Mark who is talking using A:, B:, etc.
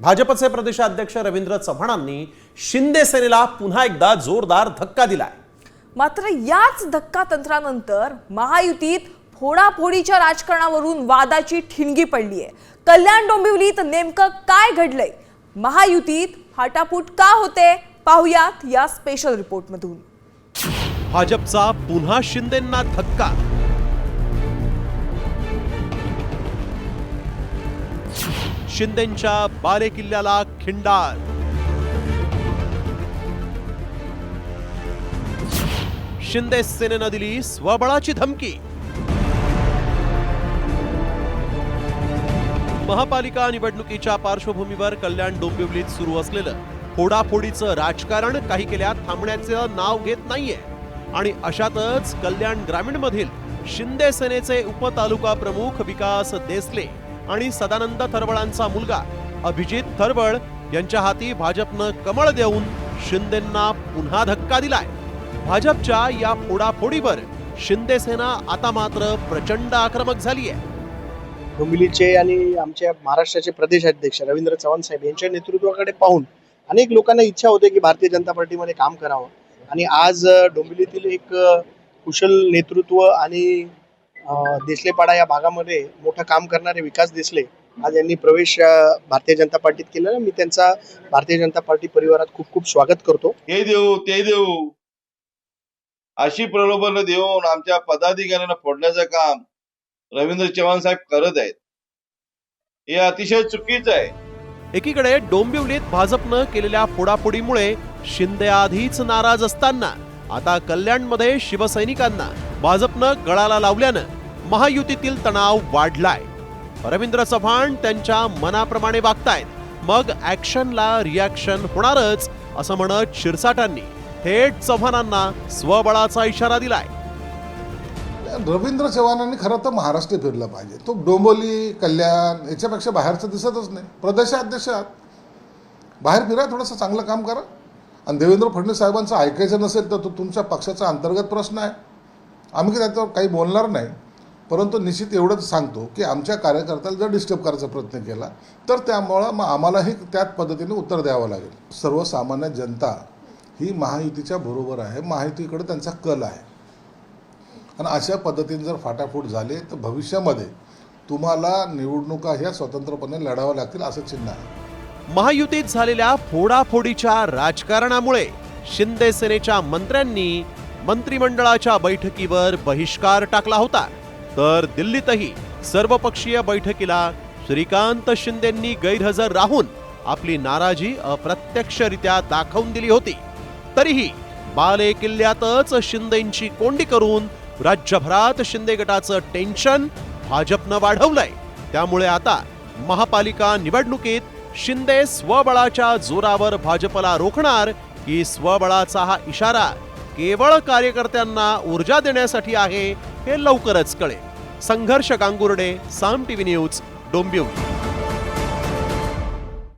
A: भाजपचे प्रदेशाध्यक्ष रवींद्र चव्हाणांनी शिंदे सेनेला पुन्हा एकदा जोरदार धक्का दिलाय।
B: मात्र याच धक्का तंत्रानंतर महायुतीत फोडाफोडीच्या राजकारणावरून वादाची ठिणगी पडली आहे। कल्याण डोंबिवलीत नेमकं काय घडलंय, महायुतीत फाटाफूट का होते, पाहुयात या स्पेशल रिपोर्टमधून।
A: भाजपचा पुन्हा शिंदेंना धक्का। शिंदेंच्या बालेकिल्ल्याला खिंडार। शिंदे सेनेनं दिली स्वबळाची धमकी। महापालिका निवडणुकीच्या पार्श्वभूमीवर कल्याण डोंबिवलीत सुरू असलेलं फोडाफोडीचं राजकारण काही केल्या थांबण्याचं नाव घेत नाहीये आणि अशातच कल्याण ग्रामीण मधील शिंदे सेनेचे उपतालुका प्रमुख विकास देसले आणि सदानंद थरवळांचा मुलगा अभिजित थरवळ यांच्या हाती भाजपनं कमळ देऊन शिंदेंना पुन्हा धक्का दिलाय। भाजपच्या या फोडाफोडीवर शिंदे सेना आता मात्र प्रचंड आक्रमक झाली आहे।
C: डोंबिवलीचे आणि आमच्या महाराष्ट्राचे प्रदेशाध्यक्ष रवींद्र चव्हाण साहेब यांच्या नेतृत्वाकडे पाहून अनेक लोकांना इच्छा होते की भारतीय जनता पार्टीमध्ये काम करावं आणि आज डोंबिवलीतील एक कुशल नेतृत्व आणि देसलेपाडा या भागामध्ये मोठं काम करणारे विकास देसले आज यांनी प्रवेश भारतीय जनता पार्टीत केलेला। मी त्यांचा भारतीय जनता पार्टी परिवारात खूप खूप स्वागत करतो।
D: हे देऊ ते देऊ अशी प्रलोभन देऊन आमच्या पदाधिकाऱ्यांना फोडण्याचं काम रवींद्र चव्हाण साहेब करत आहेत, हे अतिशय चुकीचं आहे।
A: एकीकडे डोंबिवलीत भाजपनं केलेल्या फोडाफोडीमुळे शिंदे आधीच नाराज असताना आता कल्याणमध्ये शिवसैनिकांना भाजपनं गळाला लावल्यानं महायुतीतील तणाव वाढलाय। रवींद्र चव्हाण त्यांच्या मनाप्रमाणे वागतायत, मग ऍक्शनला रिॲक्शन होणारच असं म्हणत शिरसाटांनी थेट चव्हाणांना स्वबळाचा इशारा दिलाय।
E: रवींद्र चव्हाणांनी खरं तर महाराष्ट्र फिरलं पाहिजे। तो डोंबिवली कल्याण याच्यापेक्षा बाहेरचं दिसतच नाही। प्रदेशाध्यक्ष बाहेर फिरा, थोडंसं चांगलं काम करा। आणि देवेंद्र फडणवीस साहेबांचं ऐकायचं नसेल तर तो तुमच्या पक्षाचा अंतर्गत प्रश्न आहे, आम्ही त्याच्यावर काही बोलणार नाही। परंतु निश्चित एवढंच सांगतो की आमच्या कार्यकर्त्याला जर डिस्टर्ब करायचा प्रयत्न केला तर त्यामुळं मग आम्हालाही त्याच पद्धतीने उत्तर द्यावं लागेल। सर्वसामान्य जनता ही महायुतीच्या बरोबर आहे, महायुतीकडे त्यांचा कल आहे आणि अशा पद्धतीने जर फाटाफूट झाले तर भविष्यामध्ये तुम्हाला निवडणुका ह्या स्वतंत्रपणे लढाव्या लागतील असं चिन्ह आहे।
A: महायुतीत झालेल्या फोडाफोडीच्या राजकारणामुळे शिंदे सेनेच्या मंत्र्यांनी मंत्रिमंडळाच्या बैठकीवर बहिष्कार टाकला होता, तर दिल्लीतही सर्वपक्षीय बैठकीला श्रीकांत शिंदेंनी गैरहजर राहून आपली नाराजी अप्रत्यक्षरित्या दाखवून दिली होती। तरीही बाले किल्ल्यातच शिंदेंची कोंडी करून राज्यभरात शिंदे गटाचं टेन्शन भाजपनं वाढवलंय। त्यामुळे आता महापालिका निवडणुकीत शिंदे स्वबळाच्या जोरावर भाजपला रोखणार की स्वबळाचा हा इशारा केवळ कार्यकर्त्यांना ऊर्जा देण्यासाठी आहे हे लवकरच कळेल। संघर्ष गांगुर्डे, साम टीव्ही न्यूज, डोंबिवली।